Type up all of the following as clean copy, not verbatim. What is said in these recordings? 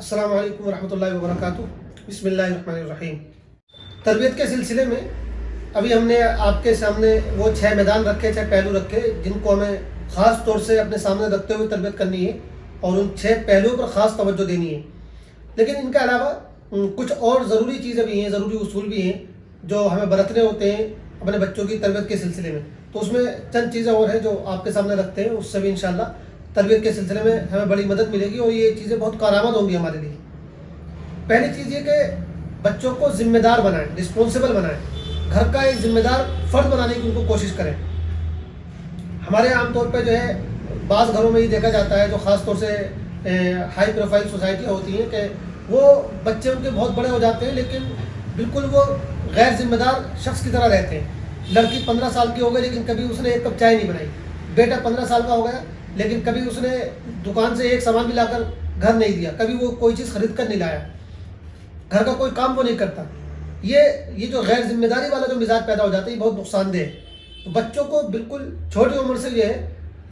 السلام علیکم ورحمۃ اللہ وبرکاتہ۔ بسم اللہ الرحمن الرحیم۔ تربیت کے سلسلے میں ابھی ہم نے آپ کے سامنے وہ 6 میدان رکھے، 6 پہلو رکھے جن کو ہمیں خاص طور سے اپنے سامنے رکھتے ہوئے تربیت کرنی ہے اور ان 6 پہلوؤں پر خاص توجہ دینی ہے۔ لیکن ان کے علاوہ کچھ اور ضروری چیزیں بھی ہیں، ضروری اصول بھی ہیں جو ہمیں برتنے ہوتے ہیں اپنے بچوں کی تربیت کے سلسلے میں۔ تو اس میں چند چیزیں اور ہیں جو آپ کے سامنے رکھتے ہیں، اس سے بھی انشاءاللہ تربیت کے سلسلے میں ہمیں بڑی مدد ملے گی اور یہ چیزیں بہت کارآمد ہوں گی ہمارے لیے۔ پہلی چیز یہ کہ بچوں کو ذمہ دار بنائیں، رسپانسیبل بنائیں، گھر کا ایک ذمہ دار فرد بنانے کی ان کو کوشش کریں۔ ہمارے عام طور پہ جو ہے بعض گھروں میں یہ دیکھا جاتا ہے، جو خاص طور سے ہائی پروفائل سوسائٹیاں ہوتی ہیں، کہ وہ بچے ان کے بہت بڑے ہو جاتے ہیں لیکن بالکل وہ غیر ذمہ دار شخص کی طرح رہتے ہیں۔ لڑکی 15 سال کی ہو گئی لیکن کبھی اس نے ایک کپ چائے نہیں بنائی، بیٹا 15 سال کا ہو گیا لیکن کبھی اس نے دکان سے ایک سامان بھی لا کر گھر نہیں دیا، کبھی وہ کوئی چیز خرید کر نہیں لایا، گھر کا کوئی کام وہ نہیں کرتا۔ یہ جو غیر ذمہ داری والا جو مزاج پیدا ہو جاتا ہے، یہ بہت نقصان دہ ہے۔ تو بچوں کو بالکل چھوٹی عمر سے یہ ہے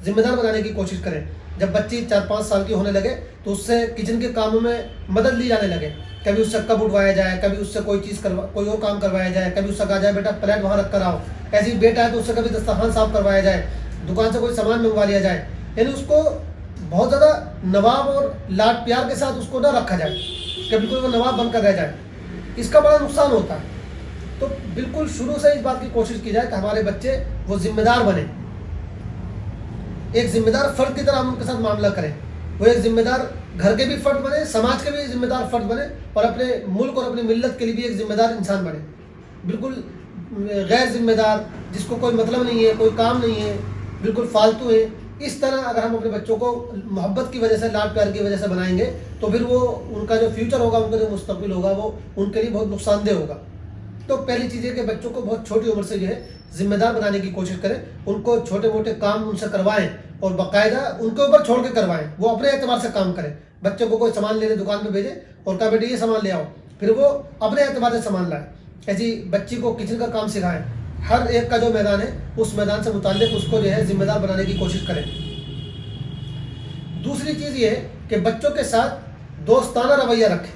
ذمہ دار بنانے کی کوشش کریں۔ جب بچی 4-5 سال کی ہونے لگے تو اس سے کچن کے کاموں میں مدد لی جانے لگے، کبھی اس سے کب اٹھوایا جائے، کبھی اس سے کوئی اور کام کروایا جائے، کبھی اس سے کہا جائے بیٹا پلیٹ وہاں رکھ کر آؤ، ایسی بیٹا ہے تو اس سے کبھی دسترخوان صاف کروایا جائے، دکان سے کوئی سامان منگوا لیا جائے۔ یعنی اس کو بہت زیادہ نواب اور لاڈ پیار کے ساتھ اس کو نہ رکھا جائے کہ بالکل وہ نواب بن کر رہ جائے، اس کا بڑا نقصان ہوتا ہے۔ تو بالکل شروع سے اس بات کی کوشش کی جائے کہ ہمارے بچے وہ ذمہ دار بنے، ایک ذمہ دار فرد کی طرح ہم ان کے ساتھ معاملہ کریں، وہ ایک ذمہ دار گھر کے بھی فرد بنے، سماج کے بھی ذمہ دار فرد بنے اور اپنے ملک اور اپنی ملت کے لیے بھی ایک ذمہ دار انسان بنے۔ بالکل غیر ذمہ دار جس کو کوئی مطلب نہیں ہے، کوئی کام نہیں ہے، بالکل فالتو ہے، اس طرح اگر ہم اپنے بچوں کو محبت کی وجہ سے، لاڈ پیار کی وجہ سے بنائیں گے تو پھر وہ ان کا جو فیوچر ہوگا، ان کا جو مستقبل ہوگا، وہ ان کے لیے بہت نقصان دہ ہوگا۔ تو پہلی چیز یہ کہ بچوں کو بہت چھوٹی عمر سے جو ہے ذمہ دار بنانے کی کوشش کریں، ان کو چھوٹے موٹے کام ان سے کروائیں اور باقاعدہ ان کے اوپر چھوڑ کے کروائیں، وہ اپنے اعتبار سے کام کریں۔ بچوں کو کوئی سامان لینے دکان پہ بھیجیں اور کہا بیٹے یہ سامان لے آؤ، پھر وہ اپنے اعتبار سے سامان لائیں۔ ایسی بچی کو کچن کا کام سکھائیں، ہر ایک کا جو میدان ہے اس میدان سے متعلق اس کو جو ہے ذمہ دار بنانے کی کوشش کریں۔ دوسری چیز یہ ہے کہ بچوں کے ساتھ دوستانہ رویہ رکھیں،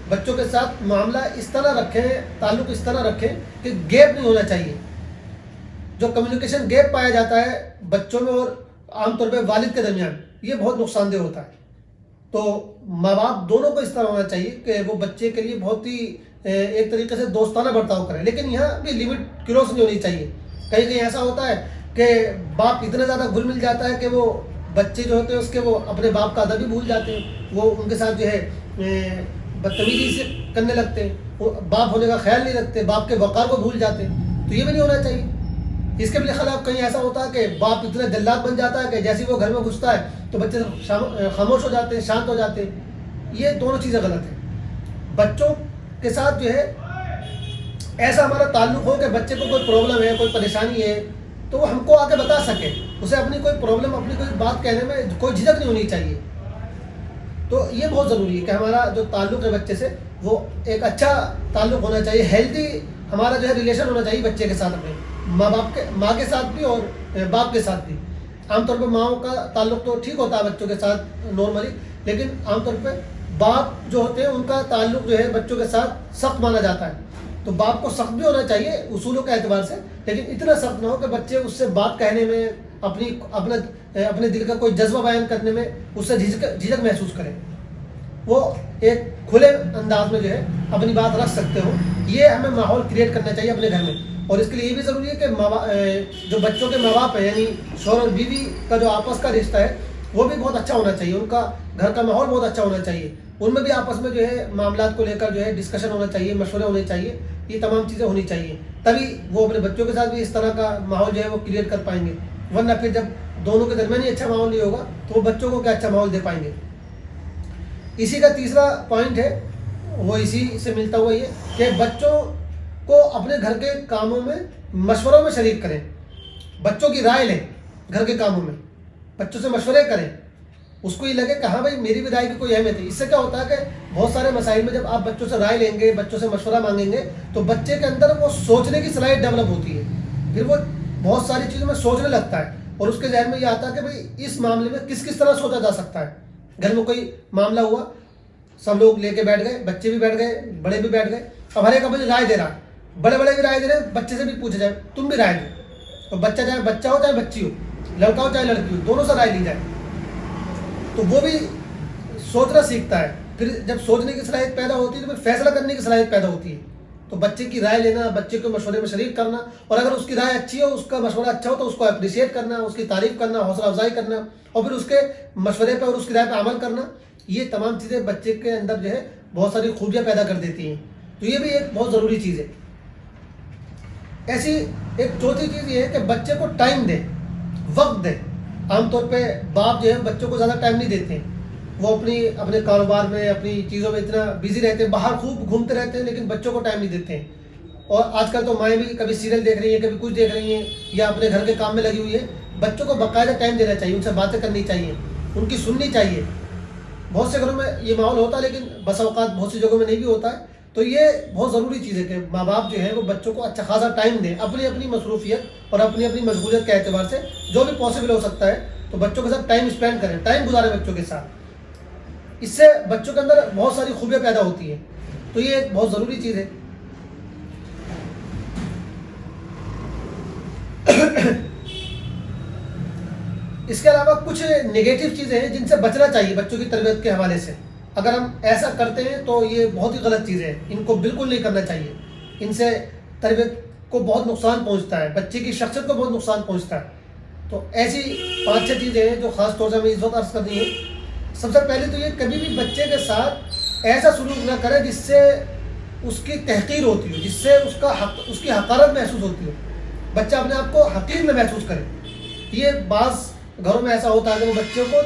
بچوں کے ساتھ معاملہ اس طرح رکھیں، تعلق اس طرح رکھیں کہ گیپ نہیں ہونا چاہیے۔ جو کمیونیکیشن گیپ پایا جاتا ہے بچوں میں اور عام طور پہ والد کے درمیان، یہ بہت نقصان دہ ہوتا ہے۔ تو ماں باپ دونوں کو اس طرح ہونا چاہیے کہ وہ بچے کے لیے بہت ہی ایک طریقے سے دوستانہ برتاؤ کریں، لیکن یہاں بھی لمٹ کراس نہیں ہونی چاہیے۔ کہیں کہیں ایسا ہوتا ہے کہ باپ اتنا زیادہ گھل مل جاتا ہے کہ وہ بچے جو ہوتے ہیں اس کے وہ اپنے باپ کا ادب بھی بھول جاتے ہیں، وہ ان کے ساتھ جو ہے بدتمیزی سے کرنے لگتے ہیں، وہ باپ ہونے کا خیال نہیں رکھتے، باپ کے وقار کو بھول جاتے ہیں۔ تو یہ بھی نہیں ہونا چاہیے۔ اس کے بھی خلاف کہیں ایسا ہوتا ہے کہ باپ اتنا جلاد بن جاتا ہے کہ جیسے وہ گھر میں گھستا ہے تو بچے خاموش ہو جاتے ہیں، شانت ہو جاتے ہیں۔ یہ دونوں چیزیں غلط ہیں۔ بچوں کے ساتھ جو ہے ایسا ہمارا تعلق ہو کہ بچے کو کوئی پرابلم ہے، کوئی پریشانی ہے تو وہ ہم کو آ کے بتا سکے، اسے اپنی کوئی پرابلم، اپنی کوئی بات کہنے میں کوئی جھجک نہیں ہونی چاہیے۔ تو یہ بہت ضروری ہے کہ ہمارا جو تعلق ہے بچے سے وہ ایک اچھا تعلق ہونا چاہیے، ہیلدی ہمارا جو ہے ریلیشن ہونا چاہیے بچے کے ساتھ، اپنے ماں کے ساتھ بھی اور باپ کے ساتھ بھی۔ عام طور پہ ماؤں کا تعلق تو ٹھیک ہوتا ہے بچوں کے ساتھ نارملی، لیکن عام طور پہ باپ جو ہوتے ہیں ان کا تعلق جو ہے بچوں کے ساتھ سخت مانا جاتا ہے۔ تو باپ کو سخت بھی ہونا چاہیے اصولوں کے اعتبار سے، لیکن اتنا سخت نہ ہو کہ بچے اس سے بات کہنے میں، اپنے دل کا کوئی جذبہ بیان کرنے میں اس سے جھجک محسوس کریں، وہ ایک کھلے انداز میں جو ہے اپنی بات رکھ سکتے ہو۔ یہ ہمیں ماحول کریٹ کرنا چاہیے اپنے گھر میں، اور اس کے لیے یہ بھی ضروری ہے کہ جو بچوں کے ماں باپ ہیں، یعنی شوہر اور بیوی کا جو آپس کا رشتہ ہے وہ بھی بہت اچھا ہونا چاہیے، ان کا گھر کا ماحول بہت اچھا ہونا چاہیے، ان میں بھی آپس میں جو ہے معاملات کو لے کر جو ہے ڈسکشن ہونا چاہیے، مشورے ہونے چاہیے، یہ تمام چیزیں ہونی چاہیے، تبھی وہ اپنے بچوں کے ساتھ بھی اس طرح کا ماحول جو ہے وہ کریٹ کر پائیں گے۔ ورنہ پھر جب دونوں کے درمیان ہی اچھا ماحول نہیں ہوگا تو وہ بچوں کو کیا اچھا ماحول دے پائیں گے۔ اسی کا تیسرا پوائنٹ ہے، وہ اسی سے ملتا ہوا یہ کہ بچوں کو اپنے گھر کے کاموں میں مشوروں میں شریک کریں، بچوں کی رائے لیں، گھر کے کاموں میں بچوں سے مشورے کریں، اس کو یہ لگے کہ ہاں بھائی میری بھی رائے کی کوئی اہمیت ہے۔ اس سے کیا ہوتا ہے کہ بہت سارے مسائل میں جب آپ بچوں سے رائے لیں گے، بچوں سے مشورہ مانگیں گے تو بچے کے اندر وہ سوچنے کی صلاحیت ڈیولپ ہوتی ہے، پھر وہ بہت ساری چیزوں میں سوچنے لگتا ہے اور اس کے ذہن میں یہ آتا ہے کہ بھائی اس معاملے میں کس طرح سوچا جا سکتا ہے۔ گھر میں کوئی معاملہ ہوا سب لوگ لے کے بیٹھ گئے, بچے بھی بیٹھ گئے, بڑے بھی بیٹھ گئے. اب ہر ایک اپنی رائے دے رہا, بڑے بڑے بھی رائے دے رہے, بچے سے بھی پوچھا جائے تم بھی رائے دو. تو بچہ چاہے بچہ ہو چاہے بچی ہو, لڑکا ہو چاہے لڑکی ہو, دونوں سے رائے لی جائے. تو وہ بھی سوچنا سیکھتا ہے. پھر جب سوچنے کی صلاحیت پیدا ہوتی ہے تو پھر فیصلہ کرنے کی صلاحیت پیدا ہوتی ہے. تو بچے کی رائے لینا, بچے کو مشورے میں شریک کرنا, اور اگر اس کی رائے اچھی ہو, اس کا مشورہ اچھا ہو تو اس کو اپریشیٹ کرنا, اس کی تعریف کرنا, حوصلہ افزائی کرنا, اور پھر اس کے مشورے پہ اور اس کی رائے پہ عمل کرنا. یہ تمام چیزیں بچے کے اندر جو ہے بہت ساری خوبیاں پیدا کر دیتی ہیں. تو یہ بھی ایک بہت ضروری چیز ہے. ایسی ایک چوتھی چیز یہ ہے کہ بچے کو ٹائم دیں, وقت دیں. عام طور پہ باپ جو ہے بچوں کو زیادہ ٹائم نہیں دیتے ہیں. وہ اپنے کاروبار میں, اپنی چیزوں میں اتنا بیزی رہتے ہیں, باہر خوب گھومتے رہتے ہیں, لیکن بچوں کو ٹائم نہیں دیتے ہیں. اور آج کل تو مائیں بھی کبھی سیریل دیکھ رہی ہیں, کبھی کچھ دیکھ رہی ہیں, یا اپنے گھر کے کام میں لگی ہوئی ہے. بچوں کو باقاعدہ ٹائم دینا چاہیے, ان سے باتیں کرنی چاہیے, ان کی سننی چاہیے. بہت سے گھروں میں یہ ماحول ہوتا ہے, لیکن بس اوقات بہت سی جگہوں میں نہیں بھی ہوتا ہے. تو یہ بہت ضروری چیز ہے کہ ماں باپ جو ہے وہ بچوں کو اچھا خاصا ٹائم دیں, اپنی اپنی مصروفیت اور اپنی اپنی مشغولیت کے اعتبار سے جو بھی پاسبل ہو سکتا ہے تو بچوں کے ساتھ ٹائم اسپینڈ کریں, ٹائم گزاریں بچوں کے ساتھ. اس سے بچوں کے اندر بہت ساری خوبیاں پیدا ہوتی ہیں. تو یہ ایک بہت ضروری چیز ہے. اس کے علاوہ کچھ نگیٹو چیزیں ہیں جن سے بچنا چاہیے بچوں کی تربیت کے حوالے سے. اگر ہم ایسا کرتے ہیں تو یہ بہت ہی غلط چیز ہے, ان کو بالکل نہیں کرنا چاہیے. ان سے تربیت کو بہت نقصان پہنچتا ہے, بچے کی شخصیت کو بہت نقصان پہنچتا ہے. تو ایسی 5-6 چیزیں ہیں جو خاص طور سے ہمیں اس وقت عرض کرنی ہے. سب سے پہلے تو یہ کبھی بھی بچے کے ساتھ ایسا سلوک نہ کرے جس سے اس کی تحقیر ہوتی ہو, جس سے اس کی حقارت محسوس ہوتی ہو, بچہ اپنے آپ کو حقیر میں محسوس کرے. یہ بعض گھروں میں ایسا ہوتا ہے کہ وہ بچوں کو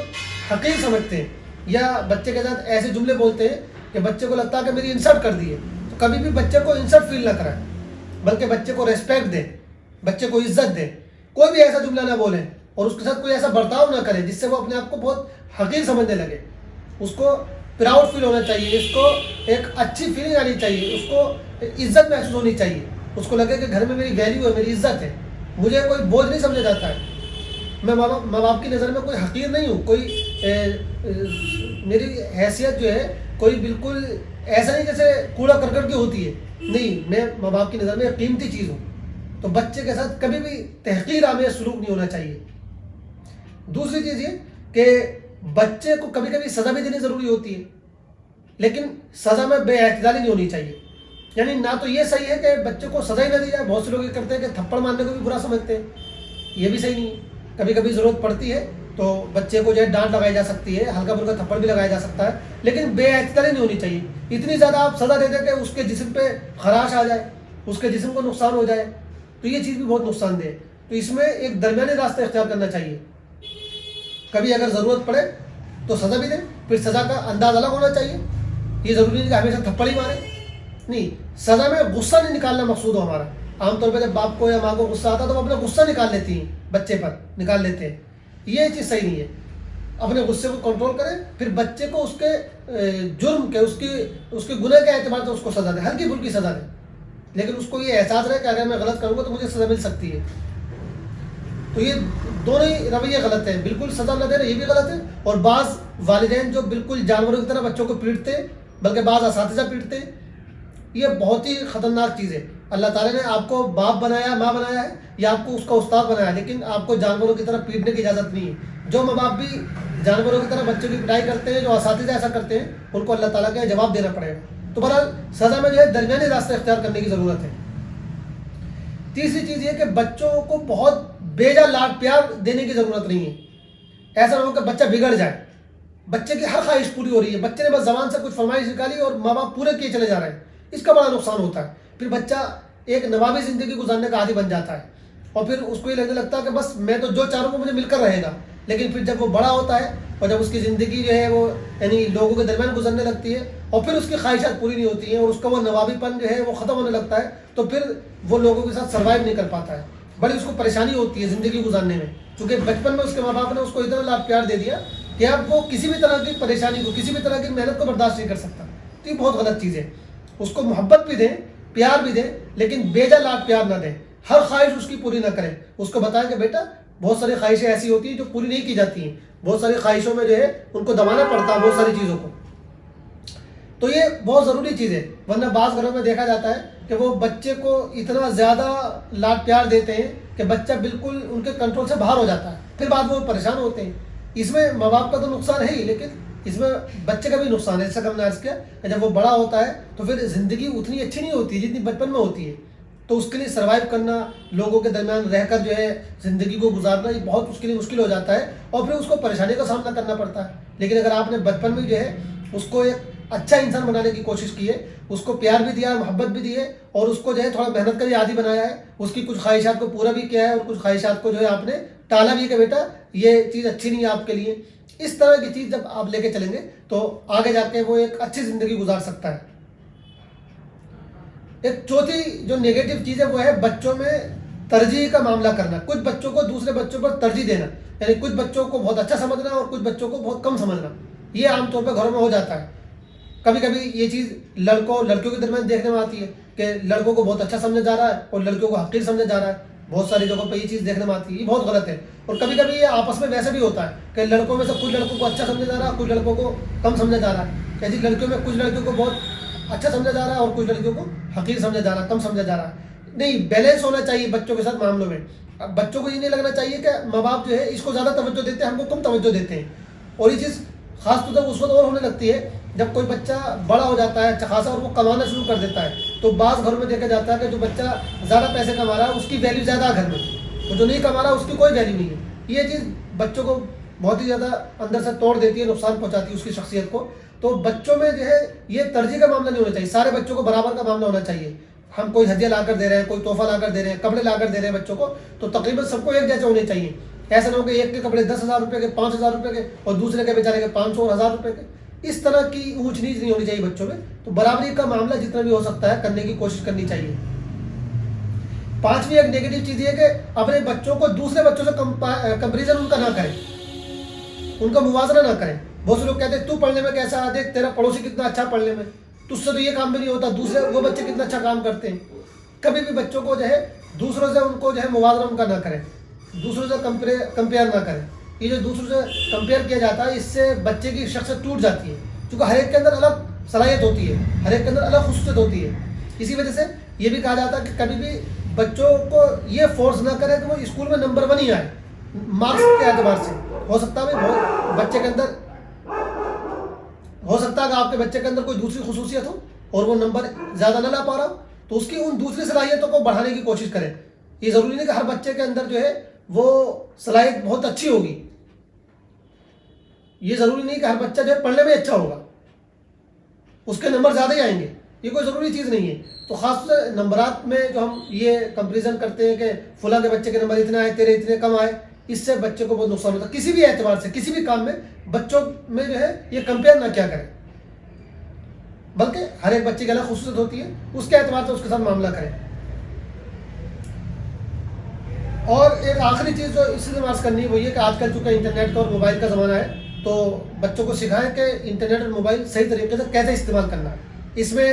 حقیر سمجھتے ہیں, یا بچے کے ساتھ ایسے جملے بولتے ہیں کہ بچے کو لگتا ہے کہ میری انسلٹ کر دی ہے. تو کبھی بھی بچے کو انسلٹ فیل نہ کرائے, بلکہ بچے کو ریسپیکٹ دیں, بچے کو عزت دیں. کوئی بھی ایسا جملہ نہ بولیں اور اس کے ساتھ کوئی ایسا برتاؤ نہ کریں جس سے وہ اپنے آپ کو بہت حقیر سمجھنے لگے. اس کو پراؤڈ فیل ہونا چاہیے, اس کو ایک اچھی فیلنگ آنی چاہیے, اس کو عزت محسوس ہونی چاہیے. اس کو لگے کہ گھر میں میری ویلیو ہے, میری عزت ہے, مجھے کوئی بوجھ نہیں سمجھا جاتا ہے, میں ماں باپ کی نظر میں کوئی حقیر نہیں ہوں, میری حیثیت جو ہے کوئی بالکل ایسا نہیں جیسے کوڑا کرکٹ کی ہوتی ہے. نہیں, میں ماں باپ کی نظر میں ایک قیمتی چیز ہوں. تو بچے کے ساتھ کبھی بھی تحقیر آمیز سلوک نہیں ہونا چاہیے. دوسری چیز یہ کہ بچے کو کبھی کبھی سزا بھی دینی ضروری ہوتی ہے, لیکن سزا میں بے اعتدالی نہیں ہونی چاہیے. یعنی نہ تو یہ صحیح ہے کہ بچے کو سزا ہی نہ دی جائے. بہت سے لوگ یہ کرتے ہیں کہ تھپڑ مارنے کو بھی برا سمجھتے ہیں, یہ بھی صحیح نہیں ہے. کبھی کبھی ضرورت پڑتی ہے تو بچے کو جو ہے ڈانٹ لگائی جا سکتی ہے, ہلکا پھلکا تھپڑ بھی لگایا جا سکتا ہے, لیکن بے اعتدالی نہیں ہونی چاہیے. اتنی زیادہ آپ سزا دے دیں کہ اس کے جسم پہ خراش آ جائے, اس کے جسم کو نقصان ہو جائے, تو یہ چیز بھی بہت نقصان دہ ہے. تو اس میں ایک درمیانی راستہ اختیار کرنا چاہیے. کبھی اگر ضرورت پڑے تو سزا بھی دیں, پھر سزا کا انداز الگ ہونا چاہیے. یہ ضروری نہیں کہ ہمیشہ تھپڑ ہی مارے, نہیں. سزا میں غصہ نہیں نکالنا مقصود ہو ہمارا. عام طور پہ جب باپ کو یا ماں کو غصہ آتا ہے تو وہ اپنا غصہ نکال لیتی ہیں, بچے پر نکال لیتے ہیں. یہ چیز صحیح نہیں ہے. اپنے غصے کو کنٹرول کریں, پھر بچے کو اس کے جرم کے, اس کے گناہ کے اعتبار سے اس کو سزا دیں, ہلکی پھلکی سزا دیں, لیکن اس کو یہ احساس رہے کہ اگر میں غلط کروں گا تو مجھے سزا مل سکتی ہے. تو یہ دونوں ہی رویے غلط ہیں. بالکل سزا نہ دینا یہ بھی غلط ہے, اور بعض والدین جو بالکل جانوروں کی طرح بچوں کو پیٹتے ہیں, بلکہ بعض اساتذہ پیٹتے ہیں, یہ بہت ہی خطرناک چیز ہے. اللہ تعالیٰ نے آپ کو باپ بنایا, ماں بنایا ہے, یا آپ کو اس کا استاد بنایا, لیکن آپ کو جانوروں کی طرح پیٹنے کی اجازت نہیں ہے. جو ماں باپ بھی جانوروں کی طرح بچوں کی پٹائی کرتے ہیں, جو اساتذہ ایسا کرتے ہیں, ان کو اللہ تعالیٰ کا جواب دینا پڑے گا. تو بہرحال سزا میں جو ہے درمیانی راستہ اختیار کرنے کی ضرورت ہے. تیسری چیز یہ کہ بچوں کو بہت بیجا لاڈ پیار دینے کی ضرورت نہیں ہے. ایسا نہ ہو کہ بچہ بگڑ جائے, بچے کی ہر خواہش پوری ہو رہی ہے, بچے نے بس زبان سے کچھ فرمائش نکالی اور ماں باپ پورے کیے چلے جا رہے ہیں. اس کا بڑا نقصان ہوتا ہے. پھر بچہ ایک نوابی زندگی گزارنے کا عادی بن جاتا ہے, اور پھر اس کو یہ لگنے لگتا ہے کہ بس میں تو جو چاہوں گا مجھے مل کر رہے گا. لیکن پھر جب وہ بڑا ہوتا ہے اور جب اس کی زندگی جو ہے وہ یعنی لوگوں کے درمیان گزرنے لگتی ہے, اور پھر اس کی خواہشات پوری نہیں ہوتی ہیں, اور اس کا وہ نوابی پن جو ہے وہ ختم ہونے لگتا ہے, تو پھر وہ لوگوں کے ساتھ سروائیو نہیں کر پاتا ہے. بڑی اس کو پریشانی ہوتی ہے زندگی گزارنے میں, چونکہ بچپن میں اس کے ماں باپ نے اس کو اتنا لاڈ پیار دے دیا کہ اب وہ کسی بھی طرح کی پریشانی کو, کسی بھی طرح کی محنت کو برداشت نہیں کر سکتا. تو یہ بہت غلط چیز ہے. اس کو محبت بھی دیں, پیار بھی دیں, لیکن بیجا لاڈ پیار نہ دیں. ہر خواہش اس کی پوری نہ کریں. اس کو بتائیں کہ بیٹا بہت ساری خواہشیں ایسی ہوتی ہیں جو پوری نہیں کی جاتی ہیں, بہت ساری خواہشوں میں جو ہے ان کو دبانا پڑتا ہے, بہت ساری چیزوں کو. تو یہ بہت ضروری چیز ہے، ورنہ بعض گھروں میں دیکھا جاتا ہے کہ وہ بچے کو اتنا زیادہ لاڈ پیار دیتے ہیں کہ بچہ بالکل ان کے کنٹرول سے باہر ہو جاتا ہے، پھر بعد وہ پریشان ہوتے ہیں۔ اس میں ماں باپ کا تو نقصان ہے ہی، لیکن اس میں بچے کا بھی نقصان ہے۔ جیسا کہ ہم نے عرض کیا کہ جب وہ بڑا ہوتا ہے تو پھر زندگی اتنی اچھی نہیں ہوتی جتنی بچپن میں ہوتی ہے، تو اس کے لیے سروائیو کرنا، لوگوں کے درمیان رہ کر جو ہے زندگی کو گزارنا، یہ بہت اس کے لیے مشکل ہو جاتا ہے، اور پھر اس کو پریشانی کا سامنا کرنا پڑتا ہے۔ لیکن اگر آپ نے بچپن میں جو ہے اس کو ایک اچھا انسان بنانے کی کوشش کی ہے، اس کو پیار بھی دیا ہے، محبت بھی دی ہے، اور اس کو جو ہے تھوڑا محنت کا بھی عادی بنایا ہے، اس کی کچھ خواہشات کو پورا بھی کیا ہے، اور کچھ خواہشات کو جو ہے آپ نے ٹالا بھی کہ بیٹا یہ چیز اچھی نہیں ہے آپ کے لیے، اس طرح کی چیز جب آپ لے کے چلیں گے تو آگے جا کے وہ ایک اچھی زندگی گزار سکتا ہے۔ ایک چوتھی جو نیگیٹو چیز ہے وہ ہے بچوں میں ترجیح کا معاملہ کرنا، کچھ بچوں کو دوسرے بچوں پر ترجیح دینا، یعنی کچھ بچوں کو بہت اچھا سمجھنا اور کچھ بچوں کو بہت کم سمجھنا، یہ عام طور پہ گھروں میں ہو جاتا ہے۔ کبھی کبھی یہ چیز لڑکیوں کے درمیان دیکھنے میں آتی ہے کہ لڑکوں کو بہت اچھا سمجھا جا رہا ہے اور لڑکیوں کو حقیر سمجھا جا رہا ہے، بہت ساری جگہوں پہ یہ چیز دیکھنے میں آتی ہے، یہ بہت غلط ہے۔ اور کبھی کبھی یہ آپس میں ویسے بھی ہوتا ہے کہ لڑکوں میں سے کچھ لڑکوں کو اچھا سمجھا جا رہا ہے، کچھ لڑکوں کو کم سمجھا جا رہا ہے، ایسی لڑکیوں میں کچھ لڑکیوں کو بہت اچھا سمجھا جا رہا ہے اور کچھ لڑکیوں کو حقیر سمجھا جا رہا ہے، کم سمجھا جا رہا ہے۔ نہیں، بیلنس ہونا چاہیے بچوں کے ساتھ معاملوں میں۔ اب بچوں کو یہ نہیں لگنا چاہیے کہ ماں باپ جو ہے اس کو زیادہ توجہ دیتے ہیں، ہم کو کم توجہ دیتے ہیں، اور یہ چیز خاص طور پر اس وقت اور ہونے لگتی ہے جب کوئی بچہ بڑا ہو جاتا ہے اچھا خاصا اور وہ کمانا شروع کر دیتا ہے، تو بعض گھروں میں دیکھا جاتا ہے کہ جو بچہ زیادہ پیسے کما رہا ہے اس کی ویلیو زیادہ ہے گھر میں، اور جو نہیں کما رہا اس کی کوئی ویلیو نہیں ہے۔ یہ چیز بچوں کو بہت ہی زیادہ اندر سے توڑ دیتی ہے، نقصان پہنچاتی ہے اس کی شخصیت کو۔ تو بچوں میں جو ہے یہ ترجیح کا معاملہ نہیں ہونا چاہیے، سارے بچوں کو برابر کا معاملہ ہونا چاہیے۔ ہم کوئی ہدیہ لا کر دے رہے ہیں، کوئی تحفہ لا کر دے رہے ہیں، کپڑے لا کر دے رہے ہیں بچوں کو، تو تقریباً سب کو ایک جیسے ہونے چاہیے۔ ایسا نہ ہو کہ ایک کے کپڑے 10,000 روپے کے، 5,000 روپے کے، اور دوسرے کے بیچارے کے 500 اور 1,000 روپے کے، اس طرح کی اونچ نیچ نہیں ہونی چاہیے بچوں میں۔ تو برابری کا معاملہ جتنا بھی ہو سکتا ہے کرنے کی کوشش کرنی چاہیے۔ پانچویں ایک نیگیٹو چیز یہ ہے کہ اپنے بچوں کو دوسرے بچوں سے کمپیریزن ان کا نہ کریں، ان کا موازنہ نہ کریں۔ بہت سے لوگ کہتے ہیں تو پڑھنے میں کیسا ہے، دیکھ تیرا پڑوسی کتنا اچھا پڑھنے میں، تجھ سے تو یہ کام بھی نہیں ہوتا، دوسرے وہ بچے کتنا اچھا کام کرتے ہیں۔ کبھی بھی بچوں کو جو ہے دوسروں سے ان کو جو ہے موازنہ ان کا نہ کریں، دوسروں سے کمپیئر نہ کریں۔ یہ جو دوسروں سے کمپیئر کیا جاتا ہے اس سے بچے کی شخصیت ٹوٹ جاتی ہے، کیونکہ ہر ایک کے اندر الگ صلاحیت ہوتی ہے، ہر ایک کے اندر الگ خصوصیت ہوتی ہے۔ اسی وجہ سے یہ بھی کہا جاتا ہے کہ کبھی بھی بچوں کو یہ فورس نہ کرے کہ وہ اسکول میں نمبر 1 ہی آئے مارکس کے اعتبار سے۔ ہو سکتا ہے بہت بچے کے اندر ہو سکتا ہے کہ آپ کے بچے کے اندر کوئی دوسری خصوصیت ہو اور وہ نمبر زیادہ نہ لا پا رہا ہو، تو اس کی ان دوسری صلاحیتوں کو بڑھانے کی کوشش کریں۔ یہ ضروری نہیں کہ ہر بچے کے اندر جو ہے وہ صلاحیت بہت اچھی ہوگی، یہ ضروری نہیں کہ ہر بچہ جو ہے پڑھنے میں اچھا ہوگا، اس کے نمبر زیادہ ہی آئیں گے، یہ کوئی ضروری چیز نہیں ہے۔ تو خاص طور سے نمبرات میں جو ہم یہ کمپیریزن کرتے ہیں کہ فلاں کے بچے کے نمبر اتنے آئے تیرے اتنے کم آئے، اس سے بچے کو بہت نقصان ہوتا ہے۔ کسی بھی اعتبار سے کسی بھی کام میں بچوں میں جو ہے یہ کمپیئر نہ کیا کریں، بلکہ ہر ایک بچے کی الگ خصوصیت ہوتی ہے، اس کے اعتبار سے اس کے ساتھ معاملہ کریں۔ اور ایک آخری چیز جو اس سے بات کرنی ہے وہ یہ کہ آج کل چونکہ انٹرنیٹ کا اور موبائل کا زمانہ ہے، تو بچوں کو سکھائیں کہ انٹرنیٹ اور موبائل صحیح طریقے سے کیسے استعمال کرنا ہے۔ اس میں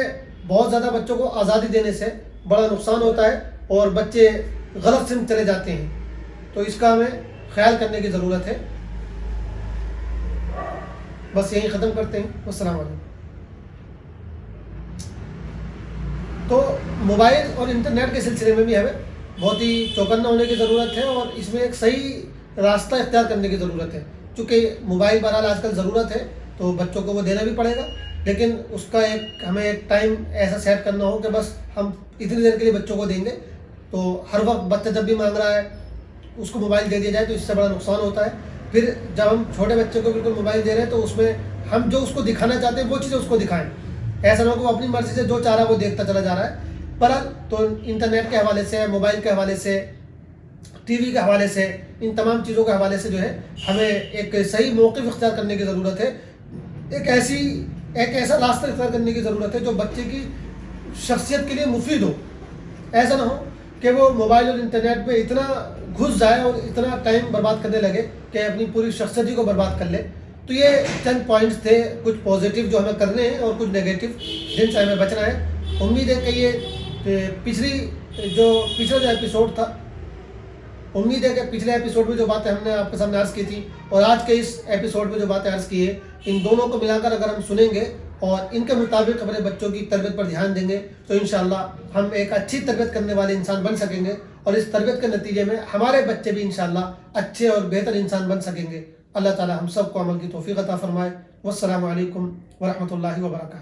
بہت زیادہ بچوں کو آزادی دینے سے بڑا نقصان ہوتا ہے اور بچے غلط سمت چلے جاتے ہیں، تو اس کا ہمیں خیال کرنے کی ضرورت ہے۔ بس یہیں ختم کرتے ہیں، السلام علیکم۔ تو موبائل اور انٹرنیٹ کے سلسلے میں بھی ہمیں بہت ہی چوکنا ہونے کی ضرورت ہے، اور اس میں ایک صحیح راستہ اختیار کرنے کی ضرورت ہے۔ چونکہ موبائل بہرحال آج کل ضرورت ہے تو بچوں کو وہ دینا بھی پڑے گا، لیکن اس کا ہمیں ایک ٹائم ایسا سیٹ کرنا ہو کہ بس ہم اتنی دیر کے لیے بچوں کو دیں گے، تو ہر وقت بچہ جب بھی مانگ رہا ہے اس کو موبائل دے دیا جائے تو اس سے بڑا نقصان ہوتا ہے۔ پھر جب ہم چھوٹے بچے کو بالکل موبائل دے رہے ہیں تو اس میں ہم جو اس کو دکھانا چاہتے ہیں وہ چیزیں اس کو دکھائیں، ایسا نہ ہو کہ وہ اپنی مرضی سے جو چاہ رہا ہے وہ دیکھتا چلا جا رہا ہے۔ پر تو انٹرنیٹ کے حوالے سے، موبائل کے حوالے سے، ٹی وی کے حوالے سے، ان تمام چیزوں کے حوالے سے جو ہے ہمیں ایک صحیح موقف اختیار کرنے کی ضرورت ہے، ایک ایسا راستہ اختیار کرنے کی ضرورت ہے جو بچے کی شخصیت کے لیے مفید ہو۔ ایسا نہ ہو کہ وہ موبائل اور انٹرنیٹ پہ اتنا گھس جائے اور اتنا ٹائم برباد کرنے لگے کہ اپنی پوری شخصیت ہی کو برباد کر لے۔ تو یہ چند پوائنٹس تھے، کچھ پازیٹیو جو ہمیں کرنے ہیں اور کچھ نیگیٹو جن سے ہمیں بچنا ہے۔ امید ہے کہ یہ پچھلا جو ایپیسوڈ تھا، امید ہے کہ پچھلے ایپیسوڈ میں جو باتیں ہم نے آپ کے سامنے عرض کی تھی اور آج کے اس ایپیسوڈ میں جو باتیں عرض کی ہے، ان دونوں کو ملا کر اگر ہم سنیں گے اور ان کے مطابق اپنے بچوں کی تربیت پر دھیان دیں گے تو انشاءاللہ ہم ایک اچھی تربیت کرنے والے انسان بن سکیں گے، اور اس تربیت کے نتیجے میں ہمارے بچے بھی انشاءاللہ اچھے اور بہتر انسان بن سکیں گے۔ اللہ تعالی ہم سب کو عمل کی توفیق عطا فرمائے۔ والسلام علیکم ورحمۃ اللہ وبرکاتہ۔